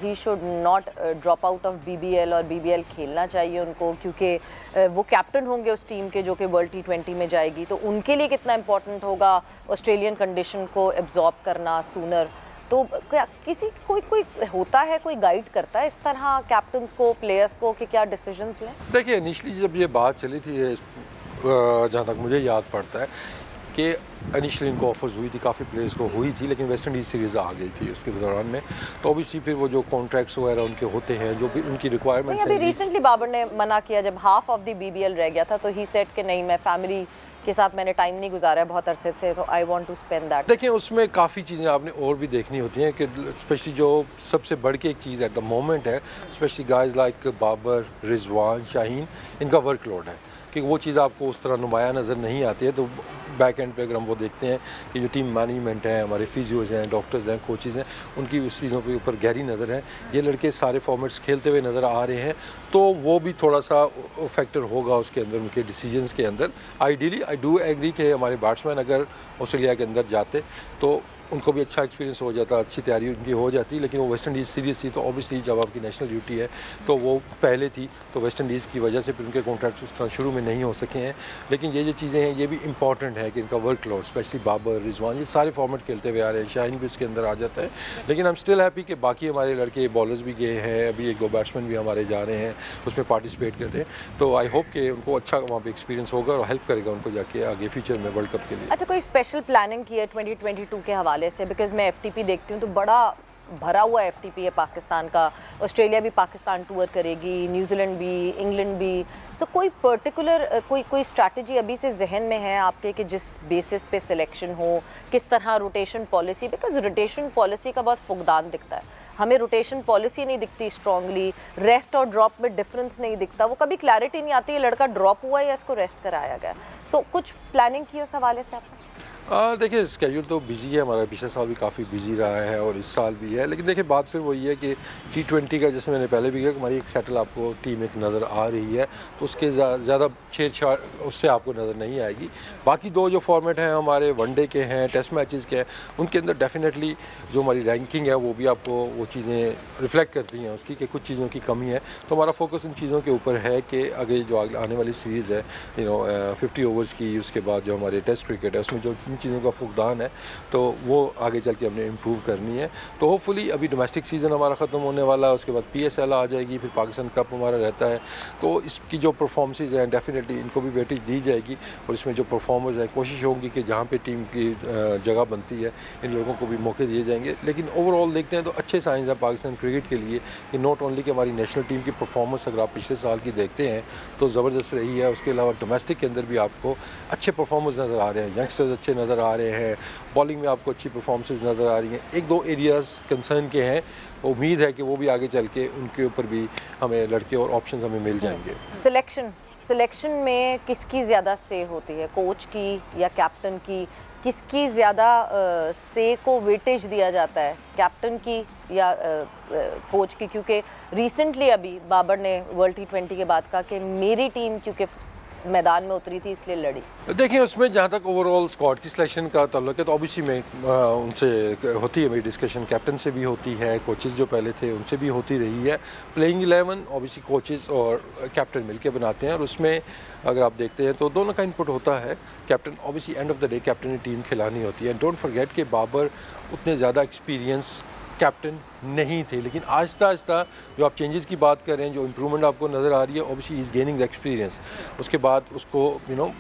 S1: he should not drop out of BBL और BBL खेलना चाहिए उनको, क्योंकि वो कैप्टन होंगे उस टीम के जो कि वर्ल्ड T20 में जाएगी, तो उनके लिए कितना इंपॉर्टेंट होगा ऑस्ट्रेलियन कंडीशन को एब्जॉर्ब करना सूनर? तो क्या किसी कोई होता है, कोई गाइड करता है इस तरह कैप्टन्स को, प्लेयर्स को, कि क्या डिसीजंस लें?
S5: देखिए, इनिशली जब ये बात चली थी, जहाँ तक मुझे याद पड़ता है कि इनिशियली इनको ऑफर्स हुई थी, काफ़ी प्लेयर्स को हुई थी, लेकिन वेस्ट इंडीज़ सीरीज़ आ गई थी उसके दौरान में, तो ऑब्वियसली फिर वो जो कॉन्ट्रैक्ट्स वगैरह उनके होते हैं, जो भी उनकी रिक्वायरमेंट्स हैं।
S1: अभी रिसेंटली बाबर ने मना किया, जब हाफ ऑफ द BBL रह गया था, तो ही सेड कि नहीं, मैं फैमिली के साथ मैंने टाइम नहीं गुजारा है बहुत अरसे से, तो I want to spend that.
S5: देखिए, उसमें काफ़ी चीज़ें आपने और भी देखनी होती हैं कि स्पेशली जो सबसे बढ़ के एक चीज़ एट द मोमेंट है, especially guys like Babar, Rizwan, Shaheen, इनका वर्कलोड है, कि वो चीज़ आपको उस तरह नुमाया नज़र नहीं आती है। तो बैक एंड पे अगर हम वो देखते हैं कि जो टीम मैनेजमेंट है, हमारे फिजियोज़ हैं, डॉक्टर्स हैं, कोचेज़ हैं, उनकी उस चीज़ों के ऊपर गहरी नज़र है। ये लड़के सारे फॉर्मेट्स खेलते हुए नज़र आ रहे हैं, तो वो भी थोड़ा सा फैक्टर होगा उसके अंदर, उनके डिसीजंस के अंदर। आइडियली आई डू एग्री कि हमारे बैट्समैन अगर ऑस्ट्रेलिया के अंदर जाते तो उनको भी अच्छा एक्सपीरियंस हो जाता, अच्छी तैयारी उनकी हो जाती। लेकिन वो वेस्ट इंडीज़ सीरीज़ थी तो ऑब्वियसली जब आपकी नेशनल ड्यूटी है तो वो पहले थी, तो वेस्ट इंडीज़ की वजह से फिर उनके कॉन्ट्रैक्ट्स उस तरह शुरू में नहीं हो सके हैं। लेकिन ये जो चीज़ें हैं ये भी इंपॉर्टेंट है कि इनका वर्कलोड, स्पेशली बाबर, रिजवान, ये सारे फॉर्मेट खेलते हुए आ रहे हैं, शाहीन भी उसके अंदर आ जाता है। लेकिन आई एम स्टिल हैप्पी कि बाकी हमारे लड़के बॉलर्स भी गए हैं, अभी एक दो बैट्समैन भी हमारे जा रहे हैं उसमें पार्टिसिपेट करते हैं। तो आई होप कि उनको अच्छा वहाँ पर एक्सपीरियंस होगा और हेल्प करेगा उनको जाके आगे फ्यूचर में वर्ल्ड कप के लिए।
S1: अच्छा, कोई स्पेशल प्लानिंग की है 2022 के हवाले से? बिकॉज मैं FTP देखती हूँ तो बड़ा भरा हुआ FTP है पाकिस्तान का। ऑस्ट्रेलिया भी पाकिस्तान टूर करेगी, न्यूजीलैंड भी, इंग्लैंड भी। सो कोई पर्टिकुलर कोई स्ट्रैटेजी अभी से जहन में है आपके कि जिस बेसिस पे सिलेक्शन हो, किस तरह rotation policy? Because rotation policy का बहुत फुकदान दिखता है हमें, रोटेशन पॉलिसी नहीं दिखती स्ट्रांगली, रेस्ट और ड्रॉप में डिफरेंस नहीं दिखता, वो कभी क्लैरिटी नहीं आती है लड़का ड्रॉप हुआ है या इसको रेस्ट कराया गया। सो कुछ प्लानिंग की उस हवाले से आपने?
S5: देखिए स्केड्यूल तो बिजी है हमारा, पिछले साल भी काफ़ी बिजी रहा है और इस साल भी है। लेकिन देखिए बात फिर वही है कि T20 का, जैसे मैंने पहले भी कहा, हमारी एक सेटल आपको टीम एक नज़र आ रही है, तो उसके ज़्यादा छेड़छाड़ उससे आपको नज़र नहीं आएगी। बाकी दो जो फॉर्मेट हैं हमारे, वनडे के हैं, टेस्ट मैचेस के हैं, उनके अंदर डेफिनेटली जो हमारी रैंकिंग है वो भी आपको वो चीज़ें रिफ्लेक्ट करती हैं उसकी कि कुछ चीज़ों की कमी है। तो हमारा फोकस उन चीज़ों के ऊपर है कि आगे जो आने वाली सीरीज़ है 50 ओवर्स की, उसके बाद जो हमारे टेस्ट क्रिकेट है उसमें जो चीज़ों का फुकदान है तो वो आगे चल के हमने इम्प्रूव करनी है। तो होपफुली अभी डोमेस्टिक सीज़न हमारा ख़त्म होने वाला है, उसके बाद PSL आ जाएगी, फिर पाकिस्तान कप हमारा रहता है, तो इसकी जो परफॉर्मेंसेज हैं डेफिनेटली इनको भी वेटेज दी जाएगी और इसमें जो परफॉर्मर्स हैं कोशिश होगी कि जहाँ पे टीम की जगह बनती है इन लोगों को भी मौके दिए जाएंगे। लेकिन ओवरऑल देखते हैं तो अच्छे साइंस हैं पाकिस्तान क्रिकेट के लिए कि नॉट ओनली कि हमारी नेशनल टीम की परफॉर्मेंस अगर आप पिछले साल की देखते हैं तो ज़बरदस्त रही है, उसके अलावा डोमेस्टिक के अंदर भी आपको अच्छे परफॉर्मेंस नज़र आ रहे हैं, यंगस्टर्स अच्छे नज़र आ रहे हैं, बॉलिंग में आपको अच्छी परफॉर्मेंसेस नज़र आ रही हैं। एक दो एरियाज़ कंसर्न के हैं, उम्मीद है कि वो भी आगे चल के उनके ऊपर भी हमें लड़के और ऑप्शंस हमें मिल जाएंगे।
S1: सिलेक्शन में किसकी ज़्यादा से होती है, कोच की या कैप्टन की? किसकी ज़्यादा से को वेटेज दिया जाता है, कैप्टन की या कोच की? क्योंकि रिसेंटली अभी बाबर ने वर्ल्ड T20 के बाद कहा कि मेरी टीम क्योंकि मैदान में उतरी थी इसलिए लड़ी।
S5: देखिए उसमें जहाँ तक ओवरऑल स्क्वाड की सिलेक्शन का ताल्लुक है तो ऑब्वियसली में उनसे होती है मेरी डिस्कशन, कैप्टन से भी होती है, कोचेस जो पहले थे उनसे भी होती रही है। प्लेइंग 11 ऑब्वियसली कोचेस और कैप्टन मिलके बनाते हैं और उसमें अगर आप देखते हैं तो दोनों का इनपुट होता है। Captain obviously end of the day captain ने टीम खिलानी होती है। डोंट फॉरगेट कि बाबर उतने ज़्यादा एक्सपीरियंस कैप्टन नहीं थे, लेकिन आहिस्ता आहिस्ता जो आप चेंजेस की बात कर रहे हैं, जो इम्प्रूवमेंट आपको नज़र आ रही है, obviously is gaining the experience. उसके बाद उसको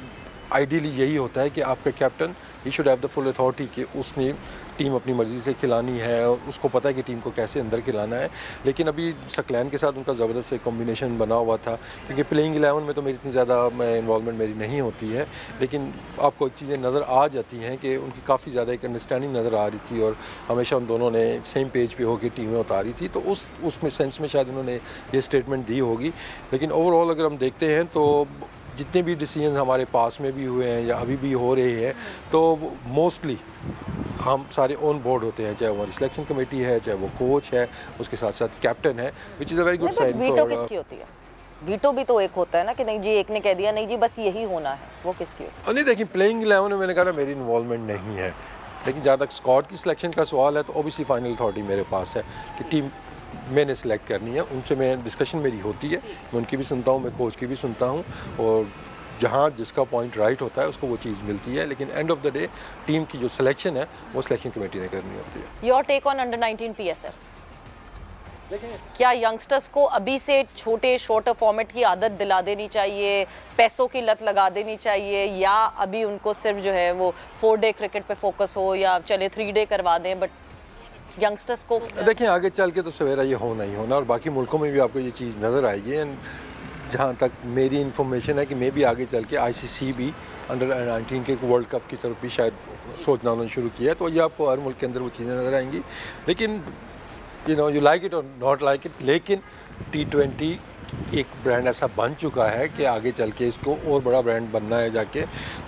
S5: आइडियली यही होता है कि आपका captain he should have the full authority कि उसने टीम अपनी मर्ज़ी से खिलानी है और उसको पता है कि टीम को कैसे अंदर खिलाना है। लेकिन अभी सकलैन के साथ उनका ज़बरदस्त एक कॉम्बिनेशन बना हुआ था, क्योंकि प्लेइंग 11 में तो मेरी इतनी ज़्यादा इन्वॉल्वमेंट मेरी नहीं होती है, लेकिन आपको चीज़ें नज़र आ जाती हैं कि उनकी काफ़ी ज़्यादा एक अंडरस्टैंडिंग नज़र आ रही थी और हमेशा उन दोनों ने सेम पेज पे होकर टीमें उतारी थी। तो उसमें सेंस में शायद उन्होंने ये स्टेटमेंट दी होगी। लेकिन ओवरऑल अगर हम देखते हैं तो जितने भी डिसीजन हमारे पास में भी हुए हैं या अभी भी हो रहे हैं तो मोस्टली हम सारे ऑन बोर्ड होते हैं, चाहे वो हमारी सिलेक्शन कमेटी है, चाहे वो कोच है, उसके साथ साथ कैप्टन है, which is a very good sign.
S1: Veto किसकी होती है? वीटो भी तो एक होता है ना कि नहीं जी एक ने कह दिया नहीं जी बस यही होना है, वो किसकी होती है?
S5: नहीं देखिए प्लेइंग 11 में मैंने कहा मेरी इन्वॉल्वमेंट नहीं है, लेकिन जहाँ तक स्क्वाड की सिलेक्शन का सवाल है तो ऑब्वियसली फाइनल अथॉरिटी मेरे पास है कि टीम मैंने सेलेक्ट करनी है, उनसे मैं डिस्कशन मेरी होती है, मैं उनकी भी सुनता हूँ, मैं कोच की भी सुनता हूँ और जहाँ जिसका पॉइंट राइट होता है उसको वो चीज़ मिलती है। लेकिन end of the day team की जो सिलेक्शन है वो सिलेक्शन कमेटी ने करनी होती है।
S1: Your take on under 19 PSL? क्या यंगस्टर्स को अभी से छोटे शॉर्टर फॉर्मेट की आदत दिला देनी चाहिए, पैसों की लत लगा देनी चाहिए, या अभी उनको सिर्फ जो है वो 4 डे क्रिकेट पे फोकस हो या चले 3 डे करवा दें? बट यंगस्टर्स को
S5: देखिए आगे चल के तो सवेरा ये होना ही होना और बाकी मुल्कों में भी आपको ये चीज़ नज़र आएगी। एंड जहाँ तक मेरी इन्फॉर्मेशन है कि मे भी आगे चल के ICC भी अंडर 19 के वर्ल्ड कप की तरफ भी शायद सोचना उन्होंने शुरू किया है, तो ये आपको हर मुल्क के अंदर वो चीज़ें नज़र आएंगी। लेकिन यू लाइक इट और नॉट लाइक इट, लेकिन T20 एक ब्रांड ऐसा बन चुका है कि आगे चल के इसको और बड़ा ब्रांड बनना है जाके,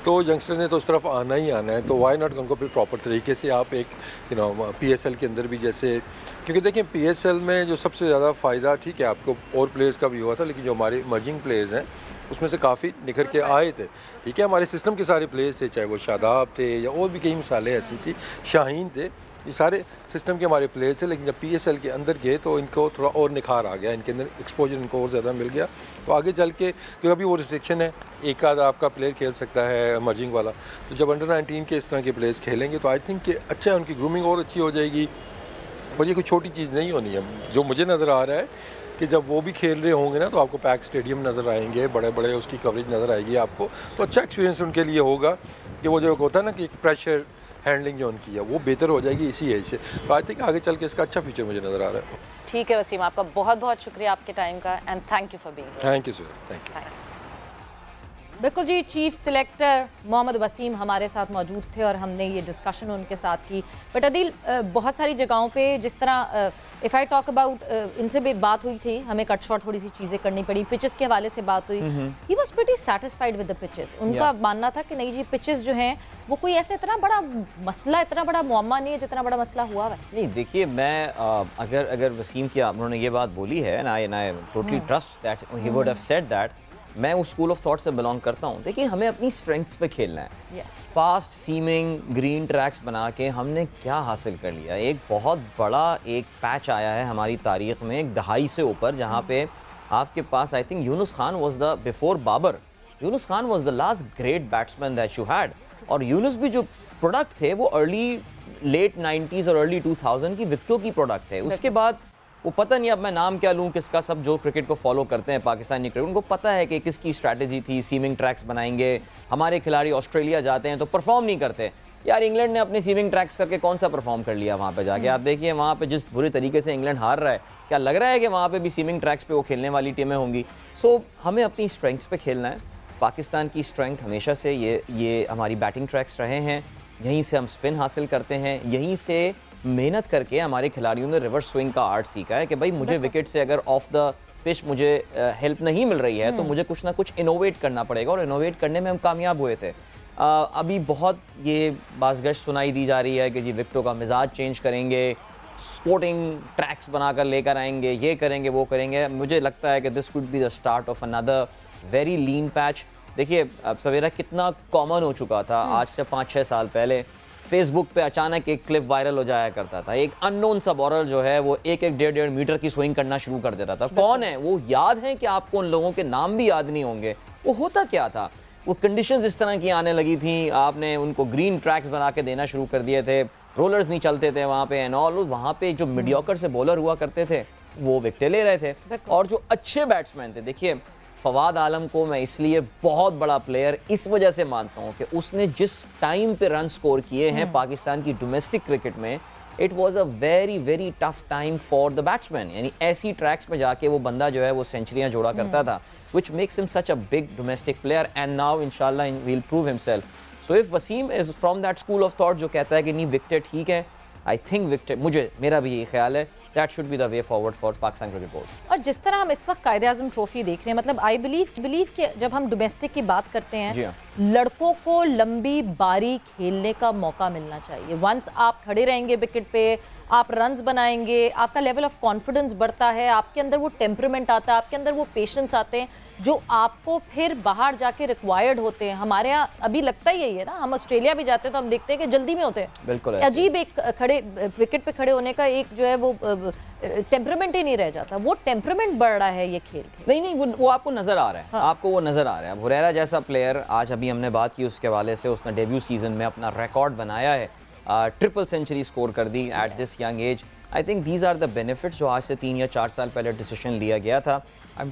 S5: तो यंगस्टर ने तो उस तरफ आना ही आना है। तो वाई नॉट उनको फिर प्रॉपर तरीके से आप एक PSL के अंदर भी जैसे, क्योंकि देखिए PSL में जो सबसे ज़्यादा फ़ायदा ठीक है आपको और प्लेयर्स का भी हुआ था, लेकिन जो हमारे इमर्जिंग प्लेयर्स हैं उसमें से काफ़ी निखर के आए थे। ठीक है, हमारे सिस्टम के सारे प्लेयर्स थे, चाहे वो शादाब थे या और भी कई मिसालें ऐसी थी, शाहीन थे, ये सारे सिस्टम के हमारे प्लेयर्स थे। लेकिन जब PSL के अंदर गए तो इनको थोड़ा और निखार आ गया, इनके अंदर एक्सपोजर इनको और ज़्यादा मिल गया। तो आगे चल के क्योंकि अभी वो रिस्ट्रिक्शन है, एक आध आपका प्लेयर खेल सकता है इमर्जिंग वाला, तो जब अंडर 19 के इस तरह के प्लेयर्स खेलेंगे तो आई थिंक कि अच्छा है, उनकी ग्रूमिंग और अच्छी हो जाएगी। और ये कोई छोटी चीज़ नहीं होनी है। जो मुझे नज़र आ रहा है कि जब वो भी खेल रहे होंगे ना तो आपको पैक स्टेडियम नज़र आएंगे, बड़े बड़े उसकी कवरेज नज़र आएगी आपको, तो अच्छा एक्सपीरियंस उनके लिए होगा कि वो जो होता है ना कि एक प्रेशर हैंडलिंग जो उनकी है वो बेहतर हो जाएगी इसी एज से। तो आई थिंक आगे चल के इसका अच्छा फ्यूचर मुझे नज़र आ रहा है।
S1: ठीक है वसीम, आपका बहुत बहुत शुक्रिया आपके टाइम का and thank you for being.
S5: Thank you sir, thank you.
S1: बिल्कुल जी, चीफ सिलेक्टर मोहम्मद वसीम हमारे साथ मौजूद थे और हमने ये डिस्कशन उनके साथ की। बट अदील, बहुत सारी जगहों पे जिस तरह इफ़ आई टॉक अबाउट, इनसे भी बात हुई थी, हमें कट शॉर्ट थोड़ी सी चीज़ें करनी पड़ी, पिचेस के हवाले से बात हुई। He was pretty satisfied with the pitches. उनका मानना था कि नहीं जी, पिचेस जो हैं वो कोई ऐसे इतना बड़ा मसला, इतना बड़ा मुअम्मा नहीं है जितना बड़ा मसला हुआ है।
S2: नहीं देखिए, मैं अगर वसीम की उन्होंने ये बात बोली है ना, I totally trust that he would have said that. मैं उस स्कूल ऑफ थॉट से बिलोंग करता हूँ। देखिए, हमें अपनी स्ट्रेंथ्स पे खेलना है। फास्ट सीमिंग ग्रीन ट्रैक्स बना के हमने क्या हासिल कर लिया? एक बहुत बड़ा एक पैच आया है हमारी तारीख में, एक दहाई से ऊपर, जहाँ पे आपके पास I think Younis Khan was the before Babar, Younis Khan was the last great batsman that you had. और यूनुस भी जो प्रोडक्ट थे वो अर्ली लेट 90s और अर्ली 2000 की विकेटों की प्रोडक्ट थे। उसके बाद वो पता नहीं, अब मैं नाम क्या लूँ किसका, सब जो क्रिकेट को फॉलो करते हैं पाकिस्तानी क्रिकेट, उनको पता है कि किसकी स्ट्रैटेजी थी। सीमिंग ट्रैक्स बनाएंगे, हमारे खिलाड़ी ऑस्ट्रेलिया जाते हैं तो परफॉर्म नहीं करते। यार इंग्लैंड ने अपने सीमिंग ट्रैक्स करके कौन सा परफॉर्म कर लिया वहाँ पे जाके? आप देखिए वहाँ पे जिस बुरी तरीके से इंग्लैंड हार रहा है, क्या लग रहा है कि वहाँ पे भी सीमिंग ट्रैक्स पे वो खेलने वाली टीमें होंगी? सो हमें अपनी स्ट्रेंथ्स पे खेलना है। पाकिस्तान की स्ट्रेंथ हमेशा से ये हमारी बैटिंग ट्रैक्स रहे हैं, यहीं से हम स्पिन हासिल करते हैं, यहीं से मेहनत करके हमारे खिलाड़ियों ने रिवर्स स्विंग का आर्ट सीखा है कि भाई मुझे विकेट से अगर ऑफ द पिच मुझे हेल्प नहीं मिल रही है तो मुझे कुछ ना कुछ इनोवेट करना पड़ेगा, और इनोवेट करने में हम कामयाब हुए थे। अभी बहुत ये बाज़गश्त सुनाई दी जा रही है कि जी विकेटों का मिजाज चेंज करेंगे, स्पोर्टिंग ट्रैक्स बनाकर लेकर आएंगे, ये करेंगे वो करेंगे। मुझे लगता है कि this could be the start of another very lean patch. देखिए अब सवेरा कितना कॉमन हो चुका था, आज से 5-6 साल पहले फेसबुक पे अचानक एक क्लिप वायरल हो जाया करता था, एक अननोन सा बॉलर जो है वो 1-1.5 मीटर की स्विंग करना शुरू कर देता था। कौन है वो? याद है कि आपको उन लोगों के नाम भी याद नहीं होंगे। वो होता क्या था, वो कंडीशंस इस तरह की आने लगी थी, आपने उनको ग्रीन ट्रैक्स बना के देना शुरू कर दिए थे, रोलर्स नहीं चलते थे वहाँ पे एंड ऑल। वहाँ पे जो मीडियोकर से बॉलर हुआ करते थे वो विकेटें ले रहे थे, और जो अच्छे बैट्समैन थे, देखिए फवाद आलम को मैं इसलिए बहुत बड़ा प्लेयर इस वजह से मानता हूँ कि उसने जिस टाइम पे रन स्कोर किए हैं पाकिस्तान की डोमेस्टिक क्रिकेट में, it was a very very tough time for the batsman. यानी ऐसी ट्रैक्स में जाके वो बंदा जो है वो सेंचुरियां जोड़ा करता था, which makes him such a big domestic player and now इंशाल्लाह will prove himself. So if Wasim is from that school of thought जो कहता है कि नहीं विकेट ठीक है, आई थिंक विकेट, मेरा भी यही ख्याल है, that should be the way forward for Pakistan cricket board.
S1: और जिस तरह हम इस वक्त कायदे-आज़म ट्रॉफी देख रहे हैं, मतलब आई बिलीव कि जब हम डोमेस्टिक की बात करते हैं, लड़कों को लंबी बारी खेलने का मौका मिलना चाहिए। वंस आप खड़े रहेंगे विकेट पे, आप रन्स बनाएंगे, आपका लेवल ऑफ कॉन्फिडेंस बढ़ता है, आपके अंदर वो टेम्परामेंट आता है, आपके अंदर वो पेशेंस आते हैं जो आपको फिर बाहर जाके रिक्वायर्ड होते हैं। हमारे यहाँ अभी लगता ही यही है ना, हम ऑस्ट्रेलिया भी जाते हैं तो हम देखते हैं कि जल्दी में होते हैं,
S2: बिल्कुल
S1: अजीब एक खड़े विकेट पे खड़े होने का एक जो है वो टेम्परामेंट ही नहीं रह जाता। वो टेम्परामेंट बढ़ रहा है ये खेल के।
S2: नहीं वो आपको नजर आ रहा है। हाँ। आपको वो नजर आ रहा है। हुरैरा जैसा प्लेयर, आज अभी हमने बात की उसके हवाले से, उसने डेब्यू सीजन में अपना रिकॉर्ड बनाया है, ट्रिपल सेंचुरी स्कोर कर दी at this young age. I think these are the benefits जो आज से 3 या 4 साल पहले डिसीजन लिया गया था। I am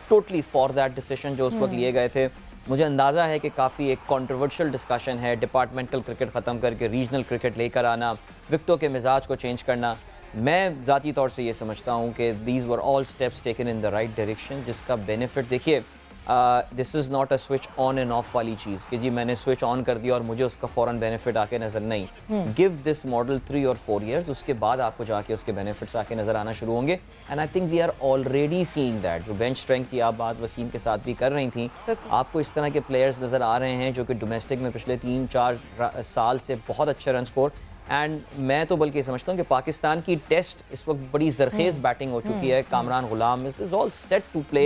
S2: totally for that decision जो उस वक्त लिए गए थे। मुझे अंदाज़ा है कि काफ़ी एक कॉन्ट्रोवर्शियल डिस्कशन है, डिपार्टमेंटल क्रिकेट ख़त्म करके रीजनल क्रिकेट लेकर आना, विकेटों के मिजाज को चेंज करना। मैं ज़ाती तौर से ये समझता हूँ कि these were all steps taken in the right direction, जिसका बेनिफिट देखिए, this is not a switch on end of वाली चीज़ कि जी मैंने स्विच ऑन कर दिया और मुझे उसका फ़ौरन बेनिफिट आके नज़र नहीं। गिव दिस मॉडल 3 और 4 ईयर्स, उसके बाद आपको जाके उसके बेनिफिट्स आके नज़र आना शुरू होंगे। And I think we are already seeing that. जो बेंच स्ट्रेंथ की आप बात वसीम के साथ भी कर रही थी, आपको इस तरह के प्लेयर्स नज़र आ रहे हैं जो कि डोमेस्टिक में पिछले 3-4 साल से बहुत अच्छे रन स्कोर। एंड मैं तो बल्कि समझता हूँ कि पाकिस्तान की टेस्ट इस वक्त बड़ी जरखेज़ बैटिंग हो चुकी है। Kamran Ghulam is all set to play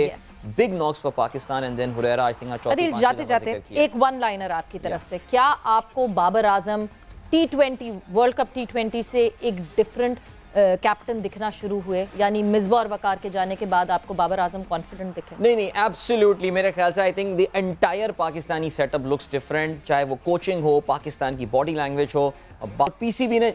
S2: big knocks for Pakistan, and then Huraira, I think,
S1: Adil जाते जाते एक वन लाइनर आपकी तरफ से, क्या आपको Babar Azam T20 world cup T20 से एक डिफरेंट कैप्टन दिखना शुरू हुए, यानी मिसबा और वकार के जाने के बाद आपको बाबर आजम कॉन्फिडेंट दिखे?
S2: नहीं, एब्सोल्युटली मेरे ख्याल से आई think the entire Pakistani setup looks different, चाहे वो कोचिंग हो, पाकिस्तान की बॉडी लैंग्वेज हो, पीसीबी ने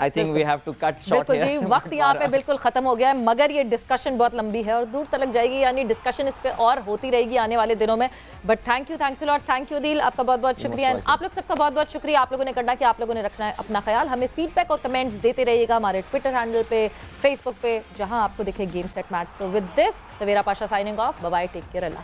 S2: I think we have to cut short
S1: बिल्कुल जी, वक्त यहाँ पे बिल्कुल खत्म हो गया है, मगर ये डिस्कशन बहुत लंबी है और दूर तक जाएगी, यानी डिस्कशन इस पे और होती रहेगी आने वाले दिनों में। But thanks a lot, thank you दिल, आपका बहुत बहुत शुक्रिया। आप लोग सबका बहुत बहुत शुक्रिया, आप लोगों ने करना कि आप लोगों ने रखना है अपना ख्याल, हमें फीडबैक और कमेंट्स देते रहिएगा हमारे ट्विटर हैंडल पे, फेसबुक पे, जहां आपको दिखे game set match. So with this Savera Pasha signing off, bye bye, take care, Allah.